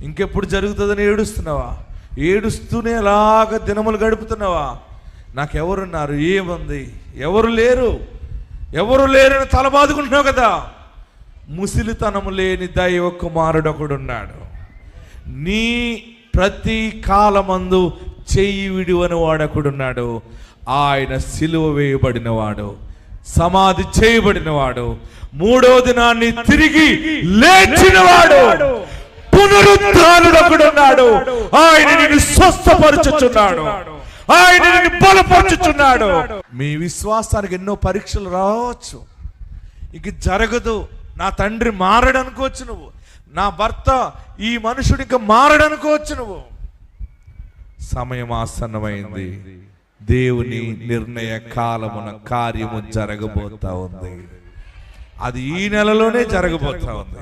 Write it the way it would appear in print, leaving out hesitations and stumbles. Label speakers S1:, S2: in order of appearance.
S1: ఇంకెప్పుడు జరుగుతుందని ఏడుస్తున్నావా? ఏడుస్తూనే అలాగ దినములు గడుపుతున్నావా? నాకెవరున్నారు, ఏముంది, ఎవరు లేరని తలబాదుకుంటున్నావు కదా. ముసిలితనము లేని దైవ కుమారుడు ఒకడున్నాడు. నీ ప్రతి కాలమందు చెయ్యి విడువని వాడొకడున్నాడు. ఆయన సిలువ వేయబడినవాడు, సమాధి చేయబడినవాడు, మూడో దినాన్ని తిరిగి లేచినవాడు, పునరుద్ధానుడొకడున్నాడు. ఆయన నిన్ను స్వస్థపరచుచున్నాడు, ఆయన నిన్ను బలపరచుచున్నాడు. మీ విశ్వాసానికి ఎన్నో పరీక్షలు రావచ్చు. ఇక జరగదు, నా తండ్రి మారడనుకోవచ్చు నువ్వు, నా భర్త ఈ మనుషుడు ఇంకా మారడనుకోవచ్చు నువ్వు. సమయం ఆసన్నమైంది. దేవుని నిర్ణయ కాలమున కార్యము జరగబోతా ఉంది. అది ఈ నెలలోనే జరగబోతా ఉంది.